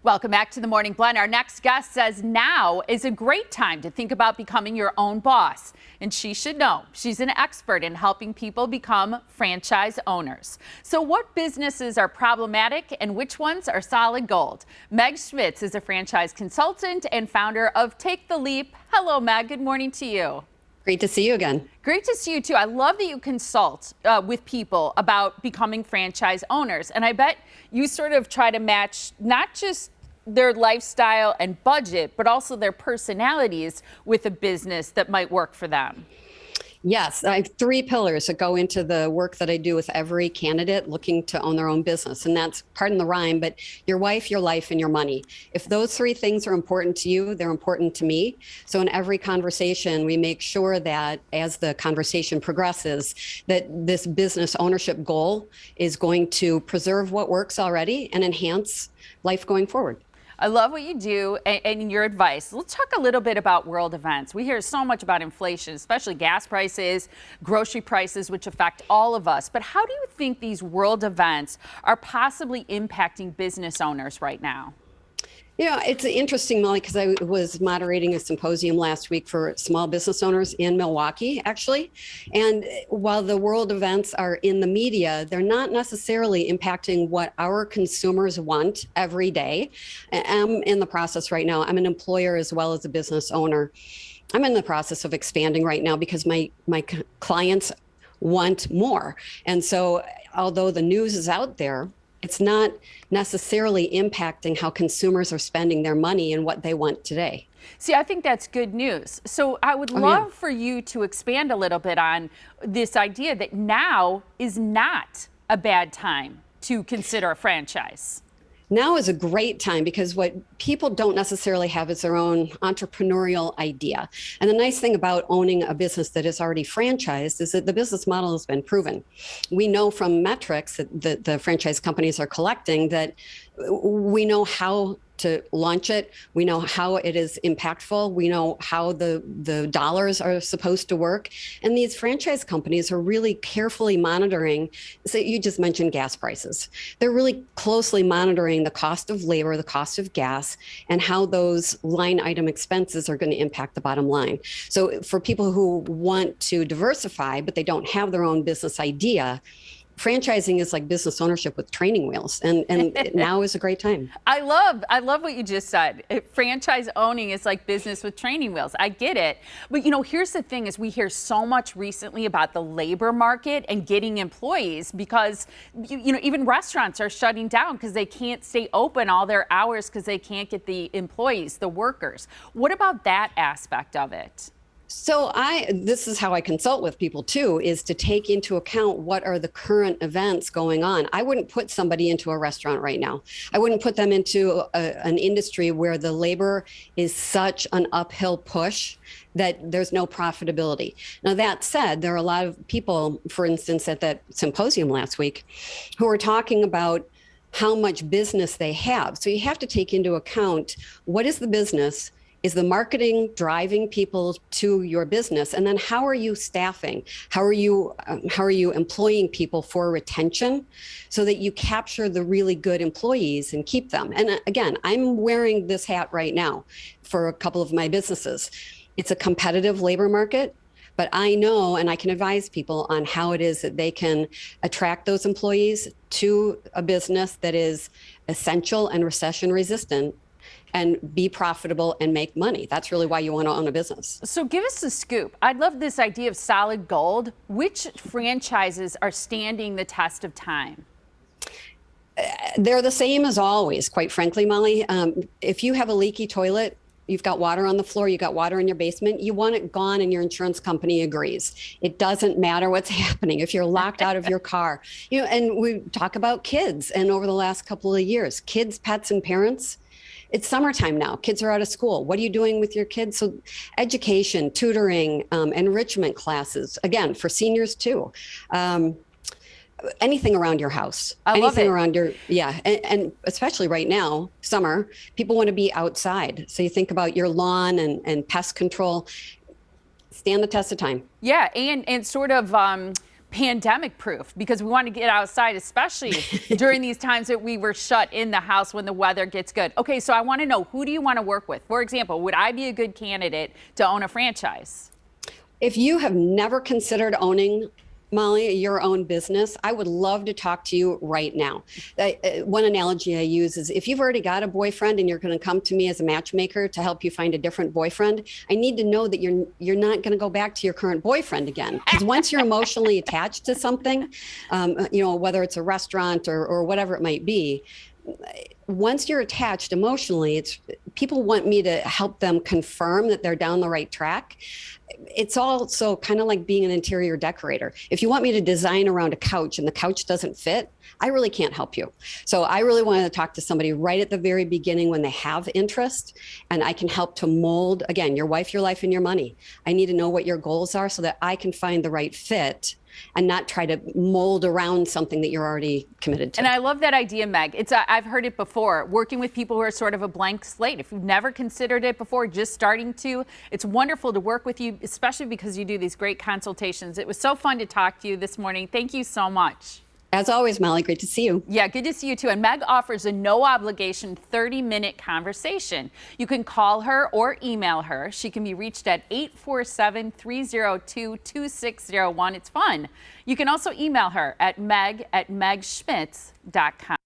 Welcome back to the Morning Blend. Our next guest says now is a great time to think about becoming your own boss. And she should know she's an expert in helping people become franchise owners. So what businesses are problematic and which ones are solid gold? Meg Schmitz is a franchise consultant and founder of Take the Leap. Hello, Meg. Good morning to you. Great to see you again. Great to see you, too. I love that you consult with people about becoming franchise owners. And I bet you sort of try to match not just their lifestyle and budget, but also their personalities with a business that might work for them. Yes, I have three pillars that go into the work that I do with every candidate looking to own their own business. And that's, pardon the rhyme, but your wife, your life, and your money. If those three things are important to you, they're important to me. So in every conversation, we make sure that as the conversation progresses, that this business ownership goal is going to preserve what works already and enhance life going forward. I love what you do and your advice. Let's talk a little bit about world events. We hear so much about inflation, especially gas prices, grocery prices, which affect all of us. But how do you think these world events are possibly impacting business owners right now? Yeah, it's interesting, Molly, because I was moderating a symposium last week for small business owners in Milwaukee, actually. And while the world events are in the media, they're not necessarily impacting what our consumers want every day. I'm in the process right now. I'm an employer as well as a business owner. I'm in the process of expanding right now because my clients want more. And so although the news is out there, it's not necessarily impacting how consumers are spending their money and what they want today. See, I think that's good news. So I would love for you to expand a little bit on this idea that now is not a bad time to consider a franchise. Now is a great time because what people don't necessarily have is their own entrepreneurial idea. And the nice thing about owning a business that is already franchised is that the business model has been proven. We know from metrics that the franchise companies are collecting that we know how to launch it. We know how it is impactful. We know how the dollars are supposed to work. And these franchise companies are really carefully monitoring. So you just mentioned gas prices. They're really closely monitoring the cost of labor, the cost of gas, and how those line item expenses are going to impact the bottom line. So for people who want to diversify, but they don't have their own business idea, franchising is like business ownership with training wheels, and now is a great time. I love what you just said. Franchise owning is like business with training wheels. I get it. But here's the thing is we hear so much recently about the labor market and getting employees because even restaurants are shutting down because they can't stay open all their hours because they can't get the employees, the workers. What about that aspect of it? So this is how I consult with people too, is to take into account what are the current events going on. I wouldn't put somebody into a restaurant right now. I wouldn't put them into an industry where the labor is such an uphill push that there's no profitability. Now, that said, there are a lot of people, for instance, at that symposium last week, who are talking about how much business they have. So you have to take into account what is the business. Is the marketing driving people to your business? And then how are you staffing? How are you employing people for retention so that you capture the really good employees and keep them? And again, I'm wearing this hat right now for a couple of my businesses. It's a competitive labor market, but I know and I can advise people on how it is that they can attract those employees to a business that is essential and recession resistant and be profitable and make money. That's really why you want to own a business. So give us the scoop. I'd love this idea of solid gold. Which franchises are standing the test of time? They're the same as always, quite frankly, Molly. If you have a leaky toilet, you've got water on the floor, you got water in your basement, you want it gone and your insurance company agrees. It doesn't matter what's happening. If you're locked out of your car, and we talk about kids and over the last couple of years, kids, pets, and parents. It's summertime now. Kids are out of school. What are you doing with your kids? So education, tutoring, enrichment classes, again, for seniors too. Anything around your house. Anything around your, and especially right now, summer, people want to be outside. So you think about your lawn and pest control. Stand the test of time. Yeah, and sort of pandemic proof because we want to get outside, especially during these times that we were shut in the house when the weather gets good. Okay, so I want to know, who do you want to work with? For example, would I be a good candidate to own a franchise? If you have never considered owning, Molly, your own business, I would love to talk to you right now. One analogy I use is if you've already got a boyfriend and you're going to come to me as a matchmaker to help you find a different boyfriend, I need to know that you're not going to go back to your current boyfriend again. Because once you're emotionally attached to something, whether it's a restaurant or whatever it might be, once you're attached emotionally, people want me to help them confirm that they're down the right track. It's also kind of like being an interior decorator. If you want me to design around a couch and the couch doesn't fit, I really can't help you. So I really want to talk to somebody right at the very beginning when they have interest, and I can help to mold, again, your wife, your life, and your money. I need to know what your goals are so that I can find the right fit and not try to mold around something that you're already committed to. And I love that idea, Meg. I've heard it before, working with people who are sort of a blank slate. If you've never considered it before, just starting to, it's wonderful to work with you, especially because you do these great consultations. It was so fun to talk to you this morning. Thank you so much. As always, Molly, great to see you. Yeah, good to see you too. And Meg offers a no obligation 30-minute conversation. You can call her or email her. She can be reached at 847-302-2601. It's fun. You can also email her at meg@megschmitz.com.